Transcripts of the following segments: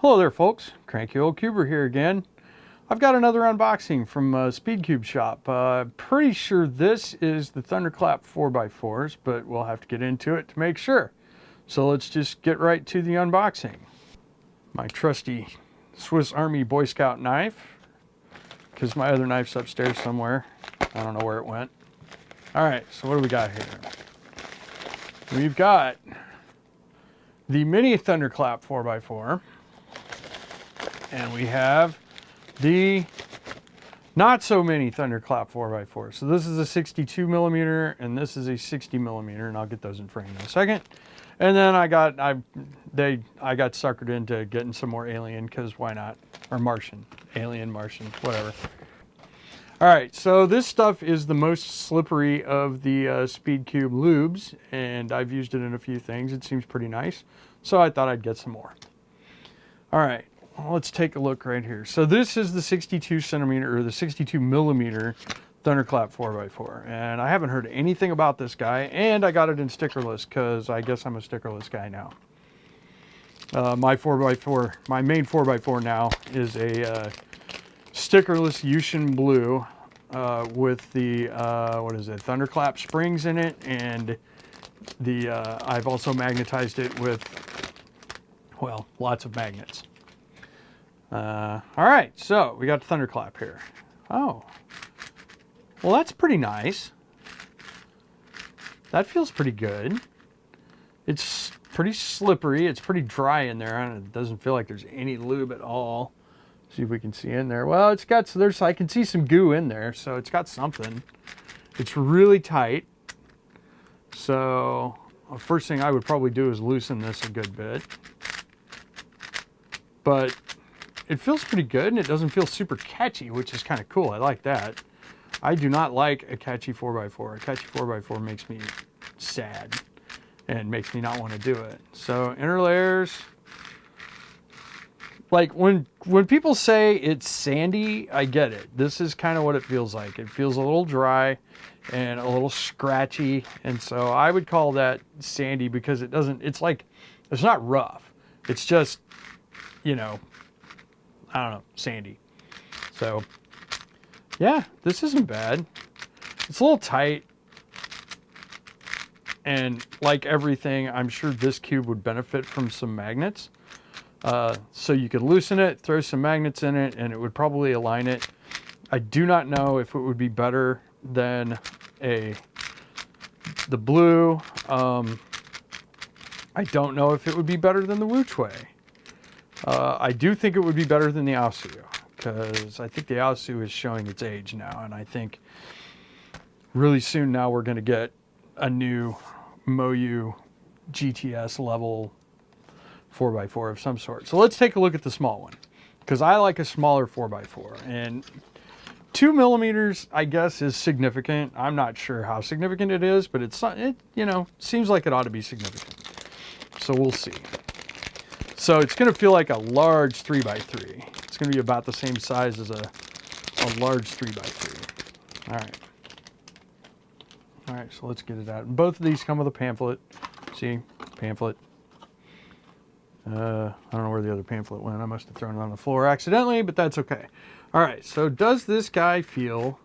Hello there folks, Cranky Old Cuber here again. I've got another unboxing from Speedcube Shop. Pretty sure this is the Thunderclap 4x4s, but we'll have to get into it to make sure. So let's just get right to the unboxing. My trusty Swiss Army Boy Scout knife, because my other knife's upstairs somewhere. I don't know where it went. Alright, so what do we got here? We've got the mini Thunderclap 4x4. And we have the not so mini Thunderclap 4x4. So this is a 62 millimeter and this is a 60 millimeter, and I'll get those in frame in a second. And then I got suckered into getting some more Alien, because why not? Or Martian, Alien, Martian, whatever. All right, so this stuff is the most slippery of the Speedcube lubes, and I've used it in a few things. It seems pretty nice, so I thought I'd get some more. All right. Well, let's take a look right here. So this is the 62 centimeter or the 62 millimeter Thunderclap 4x4, and I haven't heard anything about this guy, and I got it in stickerless because I guess I'm a stickerless guy now. My 4x4, my main 4x4 now is a stickerless Yushin blue with the what is it, Thunderclap springs in it, and the I've also magnetized it with, well, lots of magnets. All right, so we got the Thunderclap here. Oh, well, that's pretty nice. That feels pretty good. It's pretty slippery. It's pretty dry in there, and it doesn't feel like there's any lube at all. See if we can see in there. Well, it's got, so I can see some goo in there, so it's got something. It's really tight. So the first thing I would probably do is loosen this a good bit. But it feels pretty good, and it doesn't feel super catchy, which is kind of cool. I like that. I do not like a catchy 4x4. A catchy 4x4 makes me sad and makes me not want to do it. So inner layers, like when people say it's sandy, I get it. This is kind of what it feels like. It feels a little dry and a little scratchy, and so I would call that sandy because it doesn't, it's like, it's not rough. It's just, you know, I don't know, sandy. So yeah, this isn't bad. It's a little tight, and like everything, I'm sure this cube would benefit from some magnets. So you could loosen it, throw some magnets in it, and it would probably align it. I do not know if it would be better than the blue. I don't know if it would be better than the Wuchuei. I do think it would be better than the Aosu, because I think the Aosu is showing its age now, and I think really soon now we're going to get a new Moyu GTS level 4x4 of some sort. So let's take a look at the small one, because I like a smaller 4x4, and 2 millimeters I guess is significant. I'm not sure how significant it is, but it you know, seems like it ought to be significant. So we'll see. So it's going to feel like a large 3x3. It's going to be about the same size as a large 3x3. All right. All right, so let's get it out. Both of these come with a pamphlet. See, pamphlet. I don't know where the other pamphlet went. I must have thrown it on the floor accidentally, but that's okay. All right, so does this guy feel...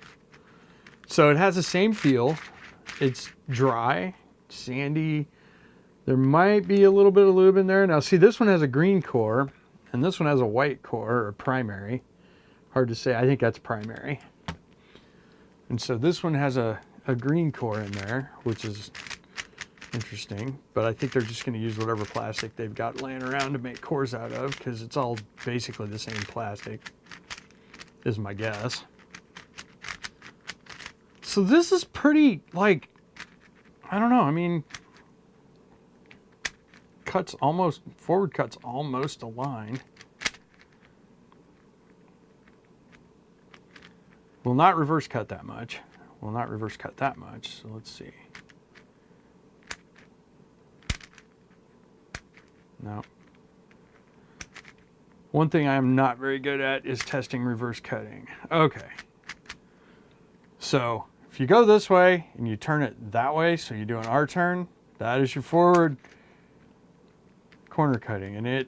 So it has the same feel. It's dry, sandy. There might be a little bit of lube in there. Now see, this one has a green core, and this one has a white core, or primary. Hard to say, I think that's primary. And so this one has a green core in there, which is interesting, but I think they're just gonna use whatever plastic they've got laying around to make cores out of, because it's all basically the same plastic, is my guess. So this is pretty, like, I don't know, I mean, cuts almost, forward cuts almost align. Will not reverse cut that much. Will not reverse cut that much. So let's see. No. One thing I am not very good at is testing reverse cutting. Okay. So if you go this way and you turn it that way, so you do an R turn, that is your forward corner cutting, and it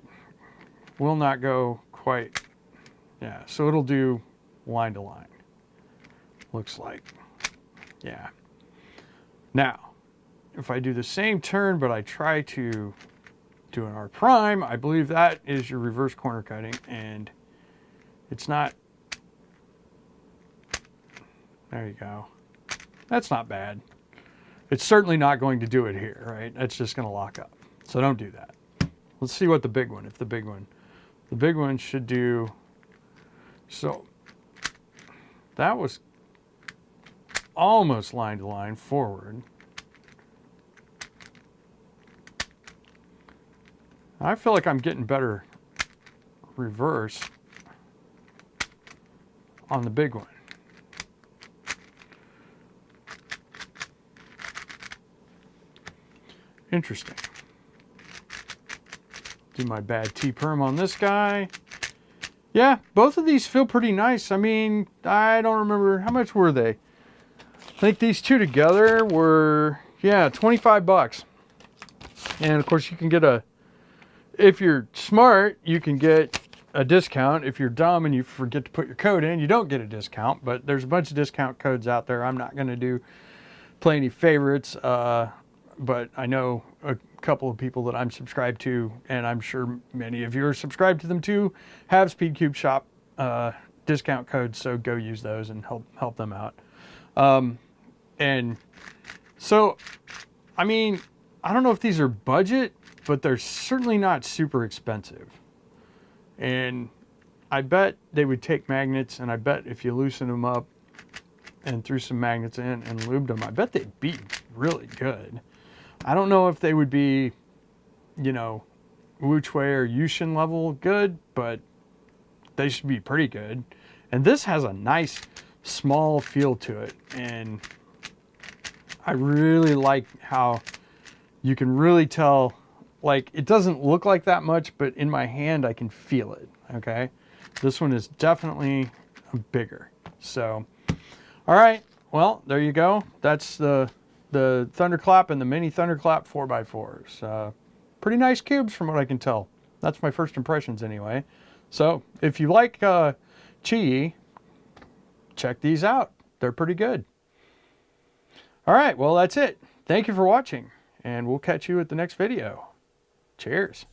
will not go quite, yeah, so it'll do line to line, looks like, yeah. Now, if I do the same turn, but I try to do an R prime, I believe that is your reverse corner cutting, and it's not, there you go. That's not bad. It's certainly not going to do it here, right? That's just going to lock up. So don't do that. Let's see what the big one, the big one should do. So that was almost line to line forward. I feel like I'm getting better reverse on the big one. Interesting. Do my bad T-perm on this guy. Yeah, both of these feel pretty nice. I mean, I don't remember, how much were they? I think these two together were, yeah, 25 bucks. And of course you can get a, if you're smart, you can get a discount. If you're dumb and you forget to put your code in, you don't get a discount, but there's a bunch of discount codes out there. I'm not going to play any favorites, but I know a couple of people that I'm subscribed to, and I'm sure many of you are subscribed to them too, have SpeedCube Shop discount codes, so go use those and help them out. And so, I mean, I don't know if these are budget, but they're certainly not super expensive. And I bet they would take magnets, and I bet if you loosen them up and threw some magnets in and lubed them, I bet they'd be really good. I don't know if they would be, you know, Wu Chui or Yushin level good, but they should be pretty good. And this has a nice small feel to it, and I really like how you can really tell, like, it doesn't look like that much, but in my hand I can feel it, okay? This one is definitely bigger. So, all right, well, there you go. That's the Thunderclap and the mini Thunderclap 4x4s. Pretty nice cubes from what I can tell. That's my first impressions anyway. So if you like QiYi, check these out. They're pretty good. All right, well, that's it. Thank you for watching, and we'll catch you at the next video. Cheers.